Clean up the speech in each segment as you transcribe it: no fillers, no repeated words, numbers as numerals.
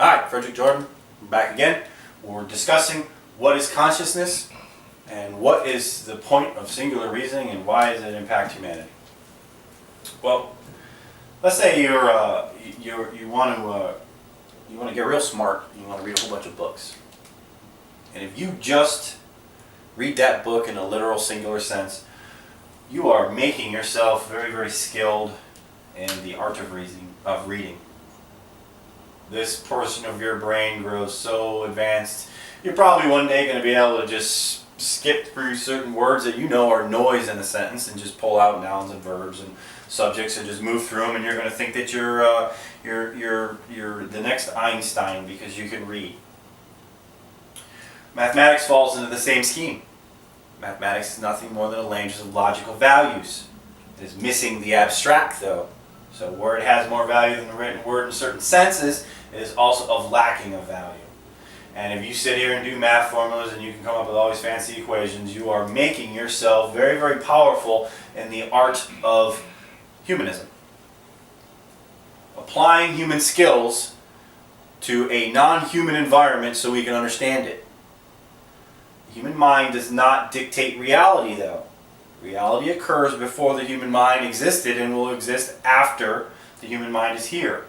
Hi, Frederick Jordan. I'm back again. We're discussing what is consciousness and what is the point of singular reasoning and why does it impact humanity. Well, let's say you want to get real smart. You want to read a whole bunch of books, and if you just read that book in a literal singular sense, you are making yourself very, very skilled in the art of reading. This portion of your brain grows so advanced, you're probably one day going to be able to just skip through certain words that you know are noise in a sentence and just pull out nouns and verbs and subjects and just move through them, and you're going to think that you're the next Einstein because you can read. Mathematics falls into the same scheme. Mathematics is nothing more than a language of logical values. It is missing the abstract, though. So where it has more value than the written word in certain senses, it is also of lacking of value. And if you sit here and do math formulas and you can come up with all these fancy equations, you are making yourself very, very powerful in the art of humanism. Applying human skills to a non-human environment so we can understand it. The human mind does not dictate reality, though. Reality occurs before the human mind existed and will exist after the human mind is here.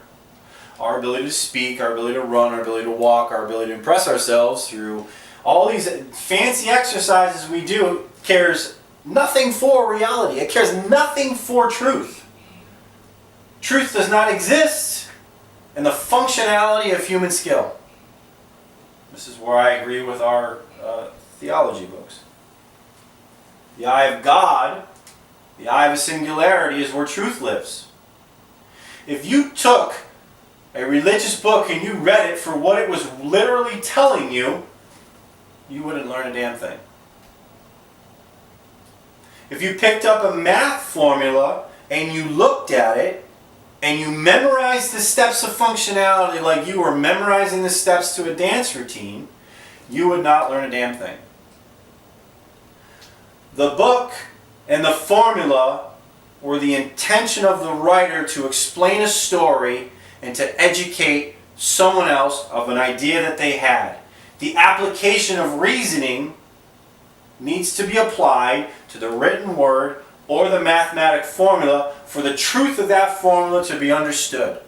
Our ability to speak, our ability to run, our ability to walk, our ability to impress ourselves through all these fancy exercises we do cares nothing for reality. It cares nothing for truth. Truth does not exist in the functionality of human skill. This is where I agree with our theology books. The eye of God, the eye of a singularity, is where truth lives. If you took a religious book and you read it for what it was literally telling you, you wouldn't learn a damn thing. If you picked up a math formula and you looked at it and you memorized the steps of functionality like you were memorizing the steps to a dance routine, you would not learn a damn thing. The book and the formula were the intention of the writer to explain a story and to educate someone else of an idea that they had. The application of reasoning needs to be applied to the written word or the mathematic formula for the truth of that formula to be understood.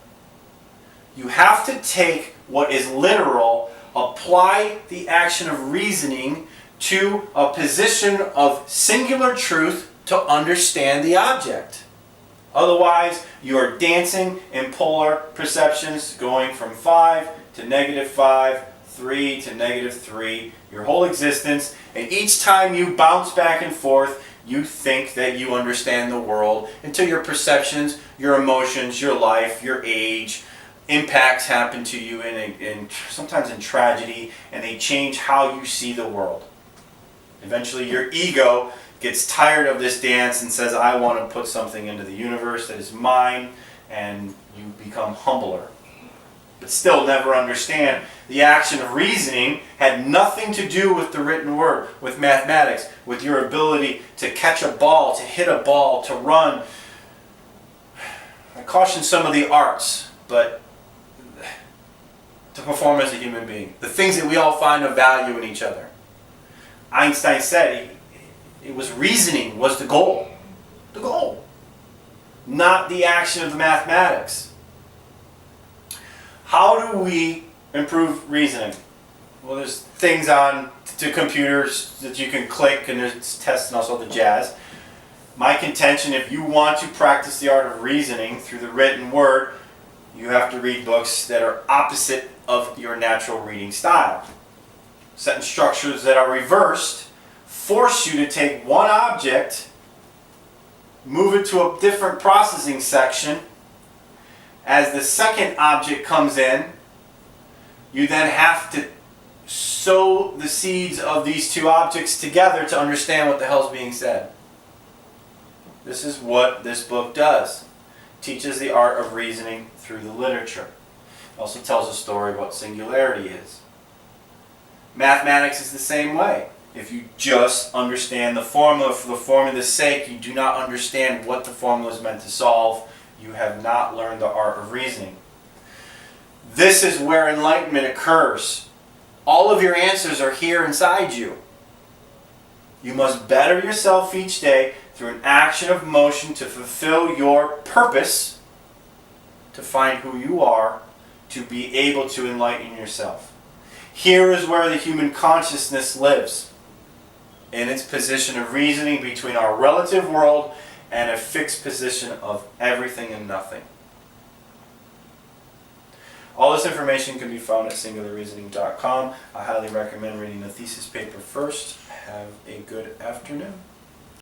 You have to take what is literal, apply the action of reasoning to a position of singular truth to understand the object. Otherwise, you are dancing in polar perceptions, going from 5 to -5, 3 to -3, your whole existence, and each time you bounce back and forth, you think that you understand the world until your perceptions, your emotions, your life, your age, impacts happen to you sometimes in tragedy, and they change how you see the world. Eventually your ego gets tired of this dance and says, I want to put something into the universe that is mine, and you become humbler. But still never understand the action of reasoning had nothing to do with the written word, with mathematics, with your ability to catch a ball, to hit a ball, to run. I caution some of the arts, but to perform as a human being. The things that we all find of value in each other. Einstein said it was reasoning was the goal. The goal. Not the action of the mathematics. How do we improve reasoning? Well, there's things on to computers that you can click, and there's tests and also the jazz. My contention, if you want to practice the art of reasoning through the written word, you have to read books that are opposite of your natural reading style. Sentence structures that are reversed force you to take one object, move it to a different processing section. As the second object comes in, you then have to sow the seeds of these two objects together to understand what the hell is being said. This is what this book does. It teaches the art of reasoning through the literature. It also tells a story of what singularity is. Mathematics is the same way. If you just understand the formula for the formula's sake, you do not understand what the formula is meant to solve. You have not learned the art of reasoning. This is where enlightenment occurs. All of your answers are here inside you. You must better yourself each day through an action of motion to fulfill your purpose, to find who you are, to be able to enlighten yourself. Here is where the human consciousness lives, in its position of reasoning between our relative world and a fixed position of everything and nothing. All this information can be found at singularreasoning.com. I highly recommend reading the thesis paper first. Have a good afternoon.